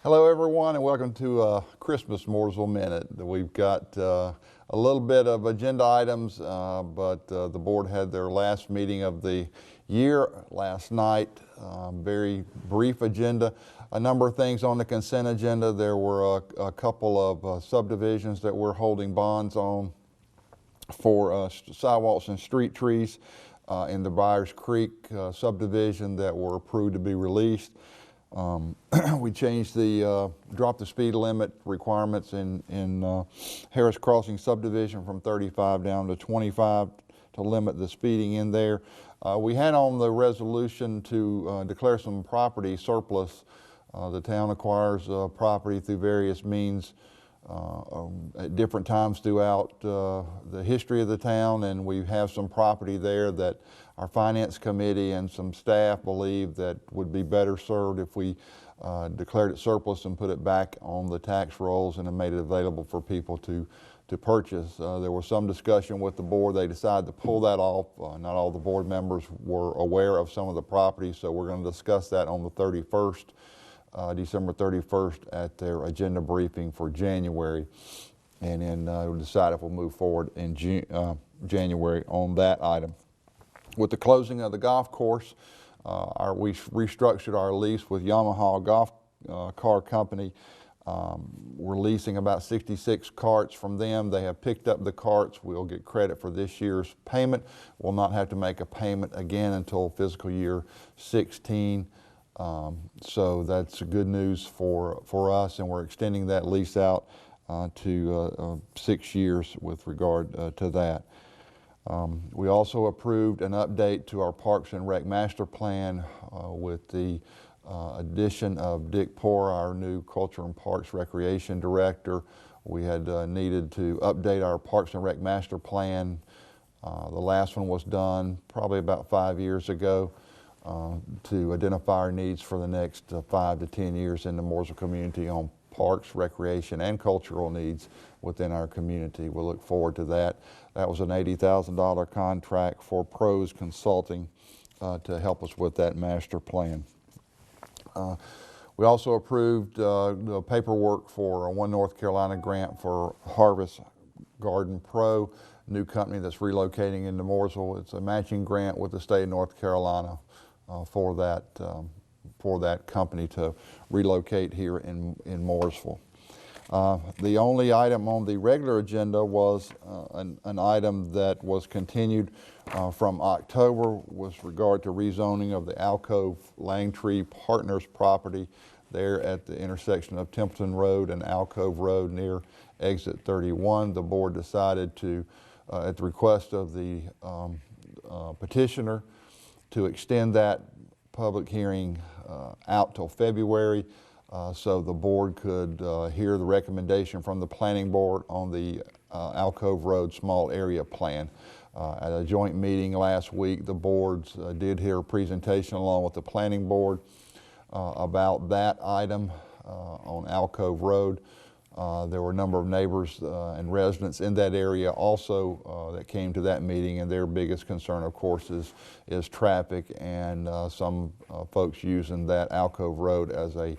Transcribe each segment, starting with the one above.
Hello everyone and welcome to Christmas Mooresville Minute. We've got a little bit of agenda items, but the board had their last meeting of the year last night. Very brief agenda. A number of things on the consent agenda. There were a couple of subdivisions that we're holding bonds on for sidewalks and street trees in the Byers Creek subdivision that were approved to be released. We changed dropped the speed limit requirements in Harris Crossing subdivision from 35 down to 25 to limit the speeding in there. We had on the resolution to declare some property surplus. The town acquires property through various means at different times throughout the history of the town, and we have some property there that our finance committee and some staff believe that would be better served if we declared it surplus and put it back on the tax rolls and made it available for people to purchase. There was some discussion with the board. They decided to pull that off. Not all the board members were aware of some of the property, so we're going to discuss that on the 31st. December 31st at their agenda briefing for January, and then we'll decide if we'll move forward in January on that item. With the closing of the golf course, we restructured our lease with Yamaha Golf Car Company. We're leasing about 66 carts from them. They have picked up the carts. We'll get credit for this year's payment. We'll not have to make a payment again until fiscal year 16. So that's good news for us, and we're extending that lease out to 6 years with regard to that. We also approved an update to our Parks and Rec Master Plan with the addition of Dick Poor, our new Culture and Parks Recreation Director. We had needed to update our Parks and Rec Master Plan. The last one was done probably about 5 years ago. To identify our needs for the next 5 to 10 years in the Mooresville community on parks, recreation, and cultural needs within our community. We'll look forward to that. That was an $80,000 contract for Pros Consulting to help us with that master plan. We also approved the paperwork for a One North Carolina grant for Harvest Garden Pro, new company that's relocating into Mooresville. It's a matching grant with the state of North Carolina for that company to relocate here in Mooresville. The only item on the regular agenda was an item that was continued from October with regard to rezoning of the Alcove Langtree Partners property there at the intersection of Templeton Road and Alcove Road near exit 31. The board decided to, at the request of the petitioner, to extend that public hearing out till February so the board could hear the recommendation from the planning board on the Alcove Road small area plan. At a joint meeting last week, the boards did hear a presentation along with the planning board about that item on Alcove Road. There were a number of neighbors and residents in that area also that came to that meeting, and their biggest concern, of course, is traffic and some folks using that Alcove Road as a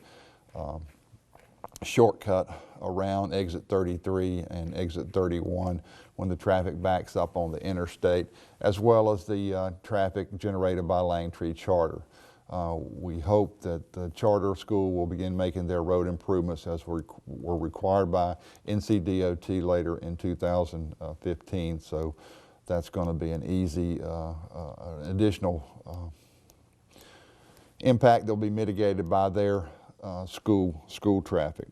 shortcut around exit 33 and exit 31 when the traffic backs up on the interstate, as well as the traffic generated by Langtree Charter. We hope that the charter school will begin making their road improvements as were required by NCDOT later in 2015. So that's going to be an easy additional impact that will be mitigated by their school traffic.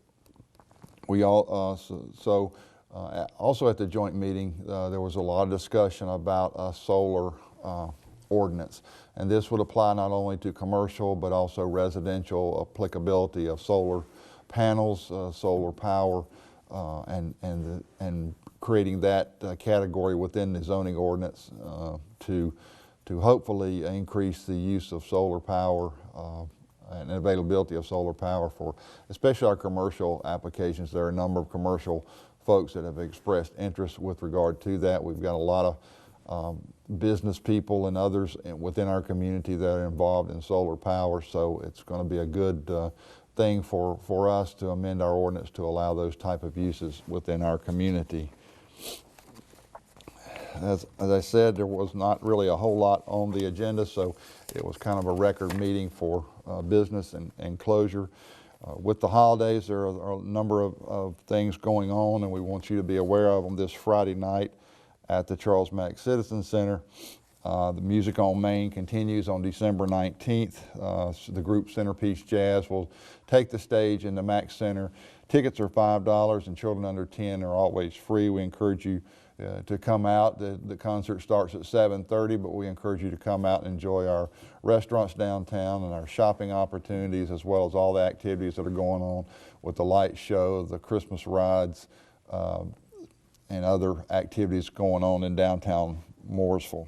We also at the joint meeting there was a lot of discussion about a solar ordinance, and this would apply not only to commercial but also residential applicability of solar panels, solar power, and creating that category within the zoning ordinance to hopefully increase the use of solar power and availability of solar power for especially our commercial applications. There are a number of commercial folks that have expressed interest with regard to that. We've got a lot of business people and others within our community that are involved in solar power, so it's going to be a good thing for us to amend our ordinance to allow those type of uses within our community. As I said, there was not really a whole lot on the agenda, so it was kind of a record meeting for business and closure. With the holidays, there are a number of things going on, and we want you to be aware of them this Friday night at the Charles Mack Citizen Center. The Music on Main continues on December 19th. The group Centerpiece Jazz will take the stage in the Mack Center. Tickets are $5 and children under 10 are always free. We encourage you to come out. The concert starts at 7:30, but we encourage you to come out and enjoy our restaurants downtown and our shopping opportunities, as well as all the activities that are going on with the light show, the Christmas rides, and other activities going on in downtown Mooresville.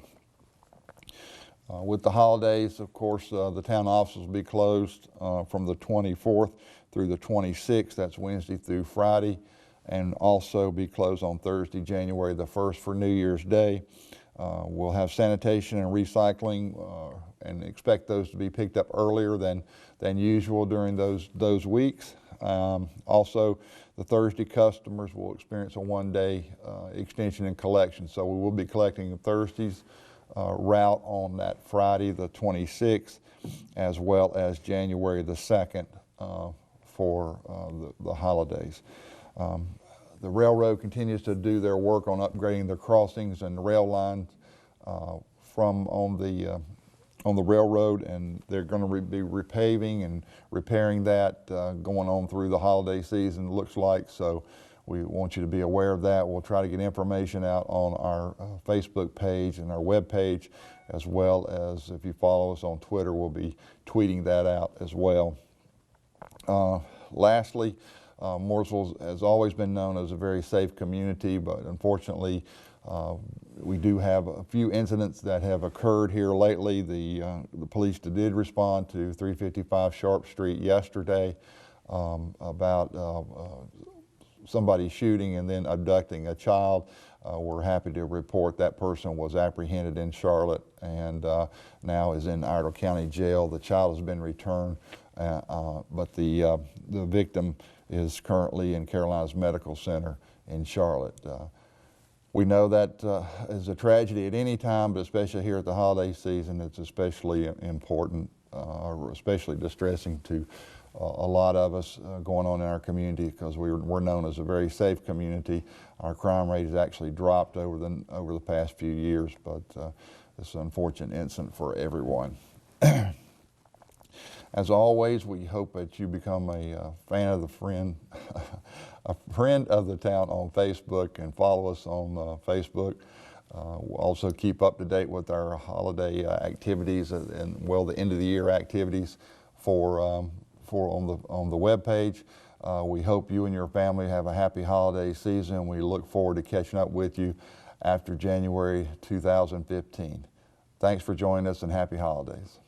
With the holidays, of course, the town offices will be closed from the 24th through the 26th. That's Wednesday through Friday, and also be closed on Thursday, January the 1st for New Year's Day. We'll have sanitation and recycling and expect those to be picked up earlier than usual during those weeks. Also, the Thursday customers will experience a one-day extension in collection, so we will be collecting Thursdays route on that Friday the 26th, as well as January the 2nd for the holidays. The railroad continues to do their work on upgrading their crossings and the rail lines from on the railroad, and they're going to be repaving and repairing that going on through the holiday season, it looks like. So we want you to be aware of that. We'll try to get information out on our Facebook page and our web page, as well as if you follow us on Twitter, we'll be tweeting that out as well. Lastly, Mooresville has always been known as a very safe community, but unfortunately we do have a few incidents that have occurred here lately. The police did respond to 355 Sharp Street yesterday about somebody shooting and then abducting a child. We're happy to report that person was apprehended in Charlotte and now is in Iredell County Jail. The child has been returned, but the victim is currently in Carolinas Medical Center in Charlotte. We know that is a tragedy at any time, but especially here at the holiday season, it's especially important, or especially distressing to a lot of us going on in our community, because we're known as a very safe community. Our crime rate has actually dropped over the past few years, but it's an unfortunate incident for everyone. As always, we hope that you become a fan of a friend of the town on Facebook, and follow us on Facebook. We'll also keep up to date with our holiday activities and the end of the year activities on the web page. We hope you and your family have a happy holiday season. We look forward to catching up with you after January 2015. Thanks for joining us, and happy holidays.